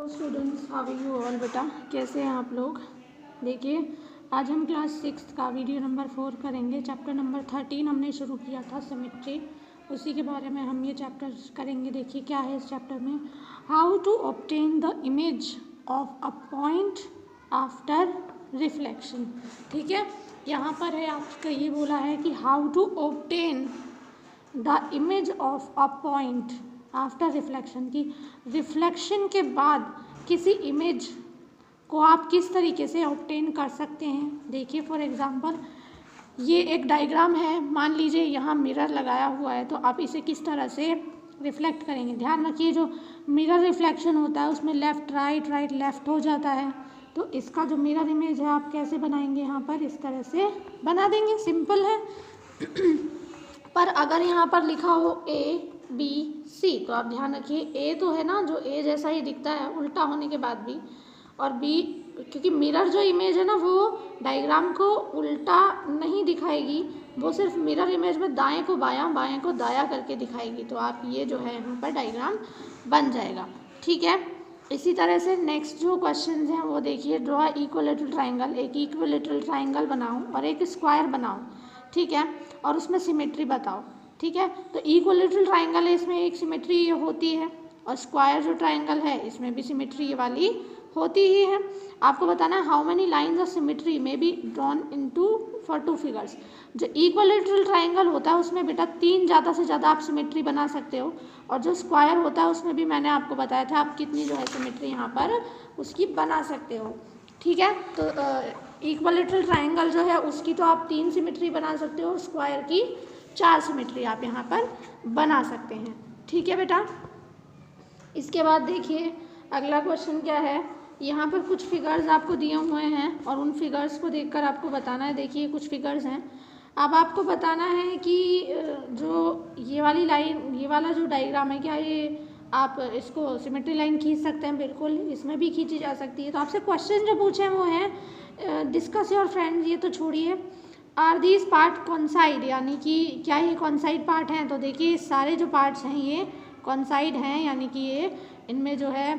Hello students, how are you all. बेटा कैसे हैं आप लोग। देखिए आज हम क्लास 6 का वीडियो नंबर 4 करेंगे। चैप्टर नंबर 13 हमने शुरू किया था सिमेट्री, उसी के बारे में हम ये चैप्टर करेंगे। देखिए क्या है इस चैप्टर में, how to obtain the image of a point after reflection. ठीक है, यहाँ पर है आपका ये बोला है कि how to obtain the image of a point after reflection, की रिफ्लेक्शन के बाद किसी इमेज को आप किस तरीके से ऑब्टेन कर सकते हैं। देखिए फॉर एग्जांपल ये एक डायग्राम है, मान लीजिए यहाँ मिरर लगाया हुआ है, तो आप इसे किस तरह से रिफ्लेक्ट करेंगे। ध्यान रखिए जो मिरर रिफ्लेक्शन होता है उसमें लेफ़्ट राइट राइट लेफ़्ट हो जाता है, तो इसका जो मिरर इमेज है आप कैसे बनाएंगे, यहाँ पर इस तरह से बना देंगे, सिंपल है। पर अगर यहाँ पर लिखा हो ABC, तो आप ध्यान रखिए A तो है ना, जो A जैसा ही दिखता है उल्टा होने के बाद भी, और B क्योंकि मिरर जो इमेज है ना वो डायग्राम को उल्टा नहीं दिखाएगी, वो सिर्फ मिरर इमेज में दाएं को बायां बाएं को दाया करके दिखाएगी। तो आप ये जो है यहाँ पर डायग्राम बन जाएगा। ठीक है, इसी तरह से नेक्स्ट जो क्वेश्चन हैं वो देखिए, ड्रॉ इक्विलेटरल ट्राइंगल। एक इक्विलेटरल ट्राइंगल बनाओ और एक स्क्वायर बनाओ, ठीक है, और उसमें सिमेट्री बताओ। ठीक है, तो इक्विलेटरल ट्राइंगल है, इसमें एक सिमेट्री होती है, और स्क्वायर जो ट्राइंगल है इसमें भी सिमेट्री वाली होती ही है। आपको बताना है how many lines of symmetry may be drawn into for 2 figures. जो इक्विलेटरल ट्राइंगल होता है उसमें बेटा 3 ज़्यादा से ज़्यादा आप सिमेट्री बना सकते हो, और जो स्क्वायर होता है उसमें भी मैंने आपको बताया था आप कितनी जो है सिमेट्री यहाँ पर उसकी बना सकते हो। ठीक है, तो इक्विलेटरल ट्राइंगल जो है उसकी तो आप 3 सिमेट्री बना सकते हो, स्क्वायर की 4 सिमेट्री आप यहाँ पर बना सकते हैं। ठीक है बेटा, इसके बाद देखिए अगला क्वेश्चन क्या है। यहाँ पर कुछ फिगर्स आपको दिए हुए हैं और उन फिगर्स को देखकर आपको बताना है। देखिए कुछ फिगर्स हैं, अब आपको बताना है कि जो ये वाली लाइन, ये वाला जो डायग्राम है, क्या ये आप इसको सिमेट्री लाइन खींच सकते हैं। बिल्कुल, इसमें भी खींची जा सकती है। तो आपसे क्वेश्चन जो पूछे हैं वो हैं डिस्कस योर फ्रेंड्स, ये तो छोड़िए, आर दीज पार्ट कॉन्साइड, यानी कि क्या ये कॉन्साइड पार्ट हैं। तो देखिए सारे जो पार्ट्स हैं ये कॉन्साइड हैं, यानी कि ये इनमें जो है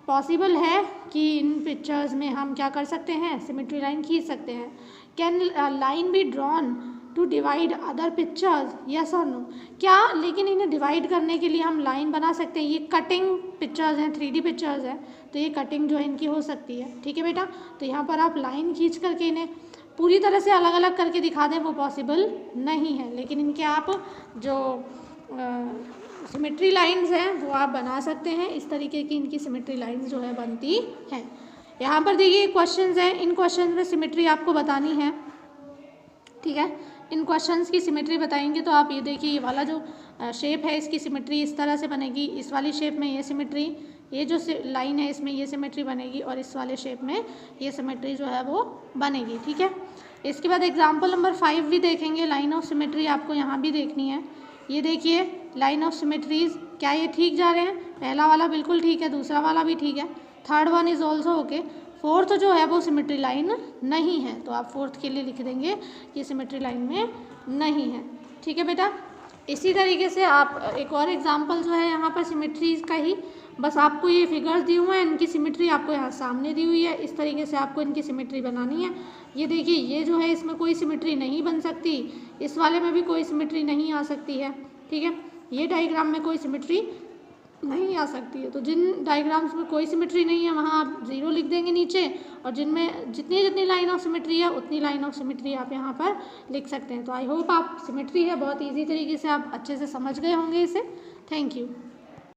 पॉसिबल है कि इन पिक्चर्स में हम क्या कर सकते हैं, सिमेट्री लाइन खींच सकते हैं। Can line be drawn to divide other pictures, yes और नो। क्या लेकिन इन्हें डिवाइड करने के लिए हम लाइन बना सकते हैं। ये कटिंग पिक्चर्स हैं, 3D पिक्चर्स हैं, तो ये कटिंग जो है इनकी हो सकती है। ठीक है बेटा, तो यहाँ पर आप लाइन खींच करके इन्हें पूरी तरह से अलग अलग करके दिखा दें वो पॉसिबल नहीं है, लेकिन इनके आप जो सिमेट्री लाइंस हैं वो आप बना सकते हैं। इस तरीके की इनकी सिमेट्री लाइंस जो है बनती हैं। यहाँ पर देखिए क्वेश्चंस हैं, इन क्वेश्चंस में सिमेट्री आपको बतानी है। ठीक है, इन क्वेश्चंस की सिमेट्री बताएंगे तो आप ये देखिए, ये वाला जो शेप है इसकी सिमेट्री इस तरह से बनेगी, इस वाली शेप में ये सिमेट्री, ये जो लाइन है इसमें ये सिमेट्री बनेगी, और इस वाले शेप में ये सिमेट्री जो है वो बनेगी। ठीक है, इसके बाद एग्जाम्पल नंबर 5 भी देखेंगे। लाइन ऑफ सिमेट्री आपको यहाँ भी देखनी है। ये देखिए लाइन ऑफ सिमेट्रीज, क्या ये ठीक जा रहे हैं। पहला वाला बिल्कुल ठीक है, दूसरा वाला भी ठीक है, third one is also okay, fourth जो है वो सिमेट्री लाइन नहीं है, तो आप फोर्थ के लिए लिख देंगे ये सिमेट्री लाइन में नहीं है। ठीक है बेटा, इसी तरीके से आप एक और एग्जांपल जो है यहाँ पर सिमेट्रीज का ही, बस आपको ये फिगर्स दिए हुए हैं, इनकी सिमेट्री आपको यहाँ सामने दी हुई है, इस तरीके से आपको इनकी सिमेट्री बनानी है। ये देखिए ये जो है इसमें कोई सिमेट्री नहीं बन सकती, इस वाले में भी कोई सिमेट्री नहीं आ सकती है। ठीक है, ये डायग्राम में कोई सिमेट्री नहीं आ सकती है। तो जिन डायग्राम्स में कोई सिमेट्री नहीं है वहाँ आप 0 लिख देंगे नीचे, और जिनमें जितनी जितनी लाइन ऑफ सिमेट्री है उतनी लाइन ऑफ सिमेट्री आप यहाँ पर लिख सकते हैं। तो आई होप आप सिमेट्री है बहुत ईजी तरीके से आप अच्छे से समझ गए होंगे इसे। Thank you.